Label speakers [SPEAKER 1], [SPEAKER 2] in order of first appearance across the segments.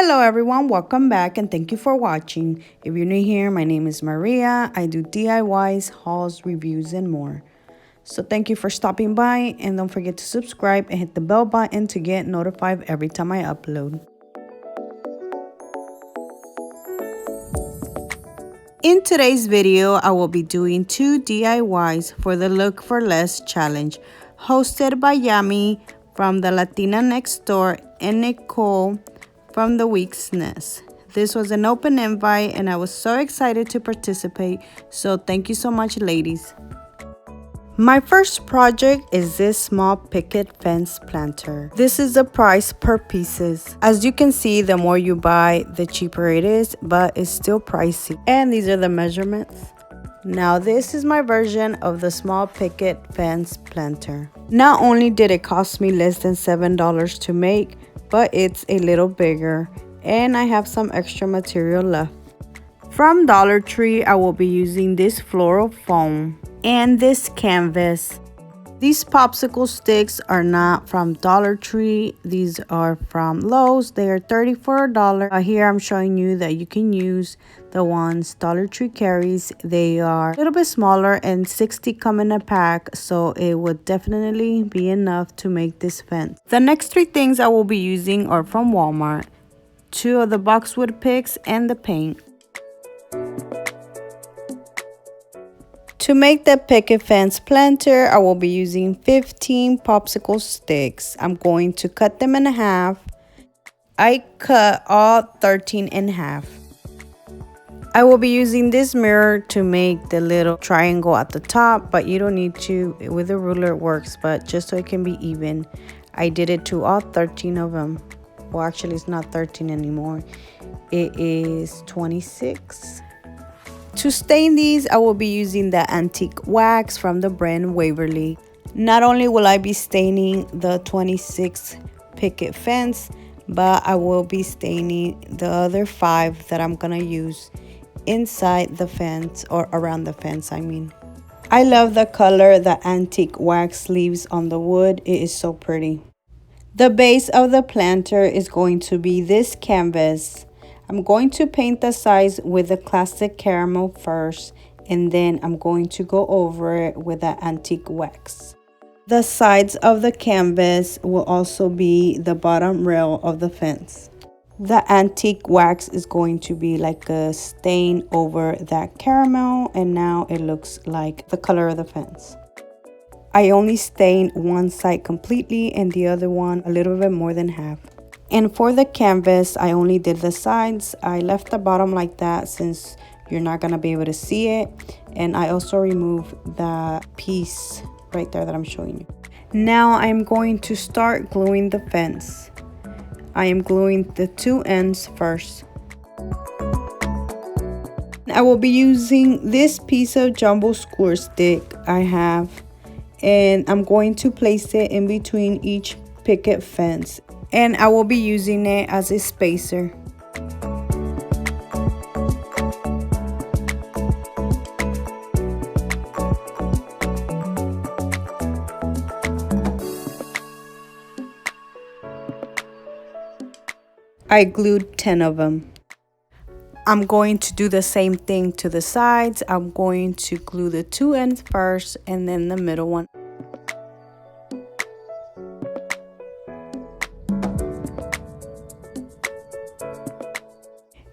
[SPEAKER 1] Hello everyone, welcome back and thank you for watching. If you're new here, my name is Maria. I do DIYs, hauls, reviews, and more. So thank you for stopping by and don't forget to subscribe and hit the bell button to get notified every time I upload. In today's video, I will be doing 2 DIYs for the Look for Less challenge, hosted by Yami from the Latina Next Door and Nicole from the Week's Nest. This was an open invite and I was so excited to participate, so thank you so much, ladies. My first project is this small picket fence planter. This is the price per pieces. As you can see, the more you buy, the cheaper it is, but it's still pricey. And these are the measurements. Now this is my version of the small picket fence planter. Not only did it cost me less than $7 to make, but it's a little bigger and I have some extra material left. From Dollar Tree, I will be using this floral foam and this canvas. These popsicle sticks are not from Dollar Tree. These are from Lowe's. They are $30 for $1. Here I'm showing you that you can use the ones Dollar Tree carries. They are a little bit smaller and 60 come in a pack, so it would definitely be enough to make this fence. The next 3 things I will be using are from Walmart. 2 of the boxwood picks and the paint. To make the picket fence planter, I will be using 15 popsicle sticks. I'm going to cut them in half. I cut all 13 in half. I will be using this mirror to make the little triangle at the top, but you don't need to. With a ruler it works, but just so it can be even. I did it to all 13 of them. Well, actually it's not 13 anymore. It is 26. To stain these, I will be using the antique wax from the brand Waverly. Not only will I be staining the 26 picket fence, but I will be staining the other 5 that I'm gonna use inside the fence, or around the fence, I mean. I love the color the antique wax leaves on the wood. It is so pretty. The base of the planter is going to be this canvas. I'm going to paint the sides with the classic caramel first, and then I'm going to go over it with the antique wax. The sides of the canvas will also be the bottom rail of the fence. The antique wax is going to be like a stain over that caramel, and now it looks like the color of the fence. I only stained one side completely and the other one a little bit more than half. And for the canvas, I only did the sides. I left the bottom like that since you're not gonna be able to see it. And I also removed that piece right there that I'm showing you. Now I'm going to start gluing the fence. I am gluing the 2 ends first. I will be using this piece of jumbo score stick I have, and I'm going to place it in between each picket fence. And I will be using it as a spacer. I glued 10 of them. I'm going to do the same thing to the sides. I'm going to glue the 2 ends first and then the middle one.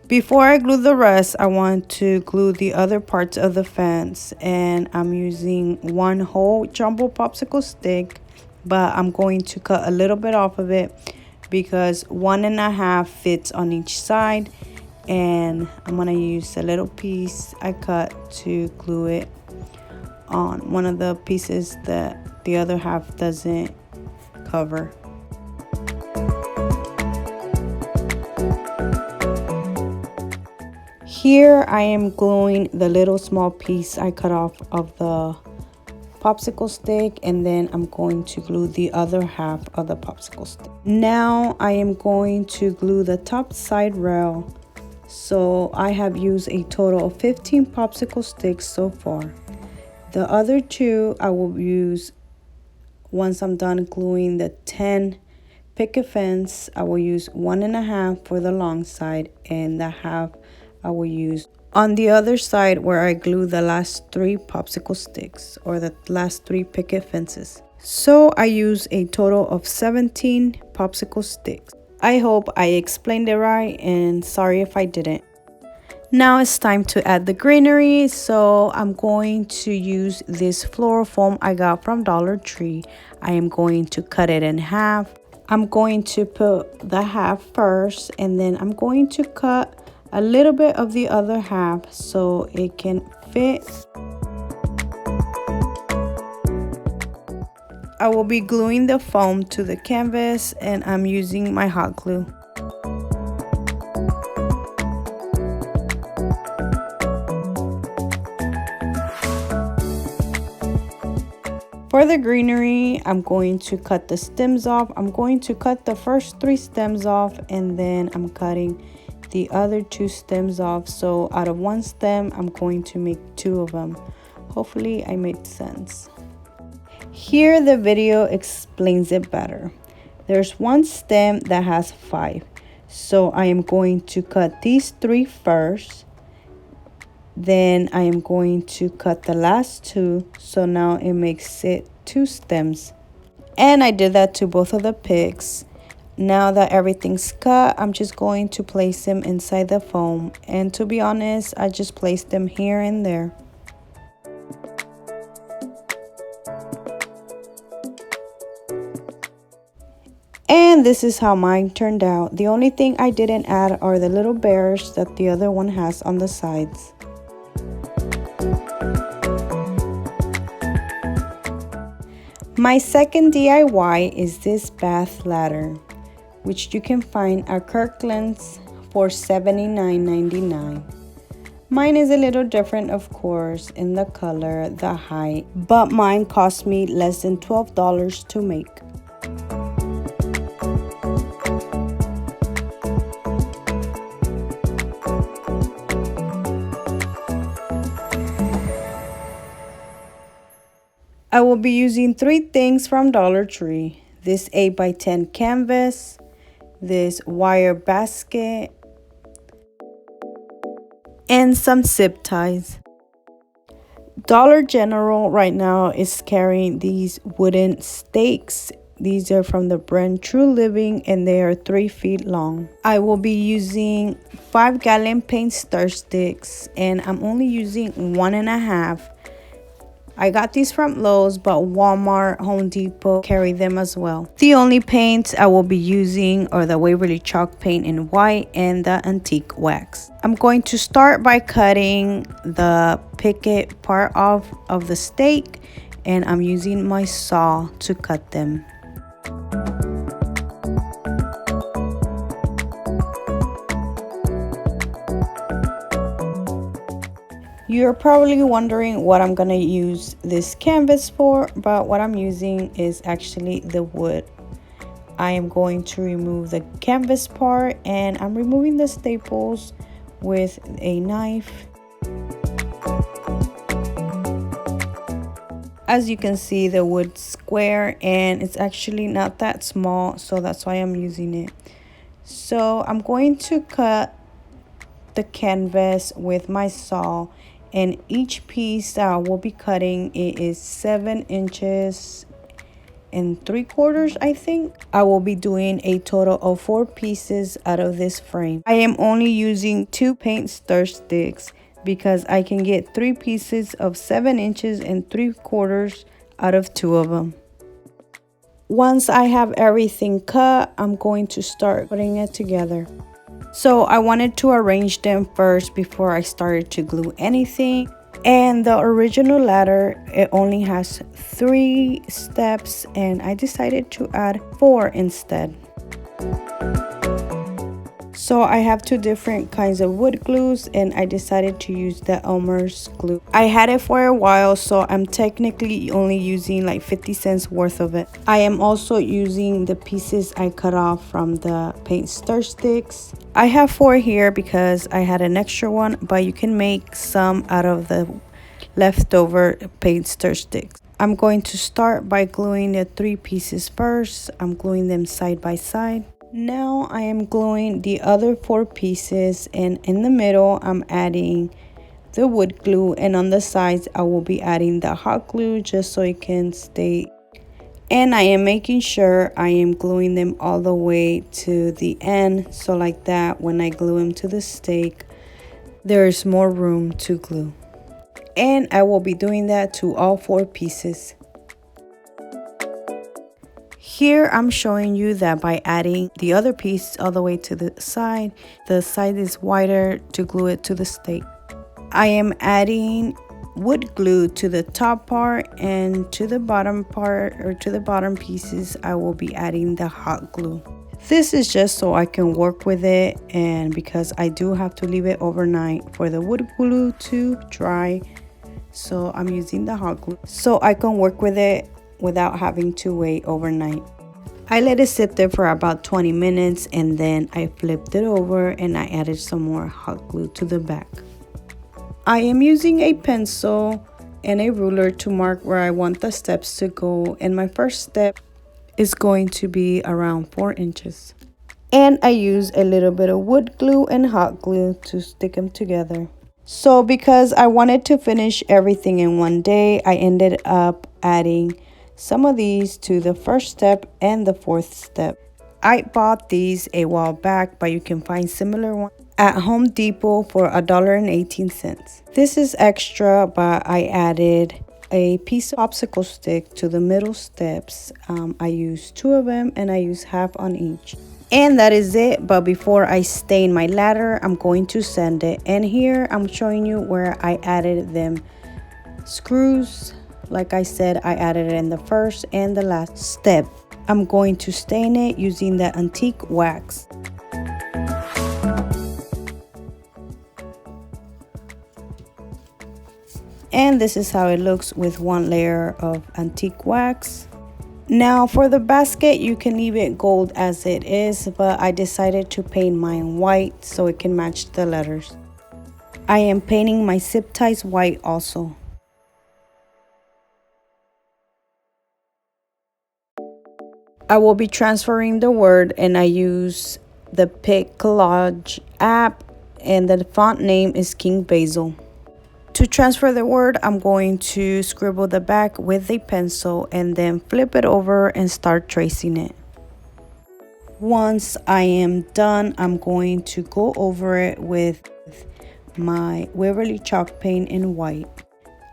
[SPEAKER 1] Before I glue the rest, I want to glue the other parts of the fence, and I'm using 1 whole jumbo popsicle stick, but I'm going to cut a little bit off of it because 1.5 fits on each side, and I'm gonna use a little piece I cut to glue it on one of the pieces that the other half doesn't cover. Here I am gluing the little small piece I cut off of the popsicle stick, and then I'm going to glue the other half of the popsicle stick. Now I am going to glue the top side rail. So I have used a total of 15 popsicle sticks so far. The other 2 I will use once I'm done gluing the 10 picket fence, I will use 1.5 for the long side, and the half I will use on the other side where I glue the last 3 popsicle sticks, or the last 3 picket fences. So I use a total of 17 popsicle sticks. I hope I explained it right, and sorry if I didn't. Now it's time to add the greenery, so I'm going to use this floral foam I got from Dollar Tree. I am going to cut it in half. I'm going to put the half first, and then I'm going to cut a little bit of the other half so it can fit. I will be gluing the foam to the canvas, and I'm using my hot glue. For the greenery, I'm going to cut the stems off. I'm going to cut the first 3 stems off, and then I'm cutting the other 2 stems off. So out of 1 stem, I'm going to make 2 of them. Hopefully I made sense. Here the video explains it better. There's 1 stem that has 5. So I am going to cut these 3 first. Then I am going to cut the last 2, so now it makes it 2 stems. And I did that to both of the picks. Now that everything's cut, I'm just going to place them inside the foam. And to be honest, I just placed them here and there. And this is how mine turned out. The only thing I didn't add are the little bears that the other one has on the sides. My second DIY is this bath ladder, which you can find at Kirkland's for $79.99. Mine is a little different, of course, in the color, the height, but mine cost me less than $12 to make. I will be using 3 things from Dollar Tree. This 8x10 canvas, this wire basket, and some zip ties. Dollar General right now is carrying these wooden stakes. These are from the brand True Living, and they are 3 feet long. I will be using 5 GallonPaint stir sticks, and I'm only using 1.5. I got these from Lowe's, but Walmart, Home Depot carry them as well. The only paints I will be using are the Waverly Chalk Paint in white and the antique wax. I'm going to start by cutting the picket part off of the stake, and I'm using my saw to cut them. You're probably wondering what I'm gonna use this canvas for, but what I'm using is actually the wood. I am going to remove the canvas part, and I'm removing the staples with a knife. As you can see, the wood's square, and it's actually not that small, so that's why I'm using it. So I'm going to cut the canvas with my saw, and each piece that I will be cutting, it is 7 inches and 3/4, I think. I will be doing a total of 4 pieces out of this frame. I am only using 2 paint stir sticks because I can get 3 pieces of 7 inches and 3/4 out of 2 of them. Once I have everything cut, I'm going to start putting it together. So I wanted to arrange them first before I started to glue anything. And the original ladder, it only has 3 steps, and I decided to add 4 instead. So I have 2 different kinds of wood glues, and I decided to use the Elmer's glue. I had it for a while, so I'm technically only using like 50 cents worth of it. I am also using the pieces I cut off from the paint stir sticks. I have 4 here because I had an extra one, but you can make some out of the leftover paint stir sticks. I'm going to start by gluing the 3 pieces first. I'm gluing them side by side. Now I am gluing the other 4 pieces, and in the middle I'm adding the wood glue, and on the sides I will be adding the hot glue just so it can stay. And I am making sure I am gluing them all the way to the end, so like that when I glue them to the stake there's more room to glue. And I will be doing that to all 4 pieces. Here I'm showing you that by adding the other piece all the way to the side is wider to glue it to the stake. I am adding wood glue to the top part, and to the bottom part, or to the bottom pieces, I will be adding the hot glue. This is just so I can work with it, and because I do have to leave it overnight for the wood glue to dry, so I'm using the hot glue so I can work with it without having to wait overnight. I let it sit there for about 20 minutes and then I flipped it over and I added some more hot glue to the back. I am using a pencil and a ruler to mark where I want the steps to go, and my first step is going to be around 4 inches. And I use a little bit of wood glue and hot glue to stick them together. So because I wanted to finish everything in one day, I ended up adding some of these to the first step and the 4th step. I bought these a while back, but you can find similar ones at Home Depot for $1.18. This is extra, but I added a piece of popsicle stick to the middle steps. I used 2 of them and I used half on each. And that is it. But before I stain my ladder, I'm going to sand it. And here I'm showing you where I added them screws. Like I said, I added it in the first and the last step. I'm going to stain it using the antique wax. And this is how it looks with 1 layer of antique wax. Now for the basket, you can leave it gold as it is, but I decided to paint mine white so it can match the letters. I am painting my zip ties white also. I will be transferring the word, and I use the Pic Collage app, and the font name is King Basil. To transfer the word, I'm going to scribble the back with a pencil and then flip it over and start tracing it. Once I am done, I'm going to go over it with my Waverly Chalk Paint in white.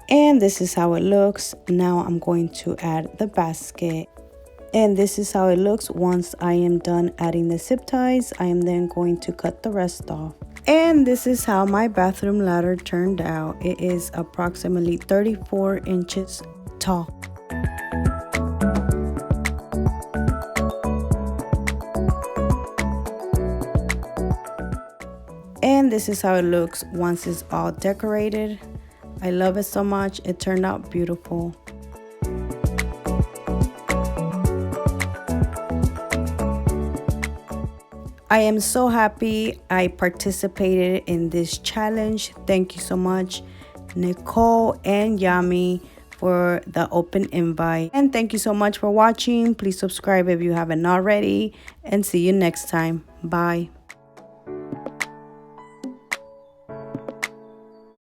[SPEAKER 1] And this is how it looks. Now I'm going to add the basket. And this is how it looks once I am done adding the zip ties. I am then going to cut the rest off. And this is how my bathroom ladder turned out. It is approximately 34 inches tall. And this is how it looks once it's all decorated. I love it so much. It turned out beautiful. I am so happy I participated in this challenge. Thank you so much, Nicole and Yami, for the open invite. And thank you so much for watching. Please subscribe if you haven't already, and see you next time. Bye.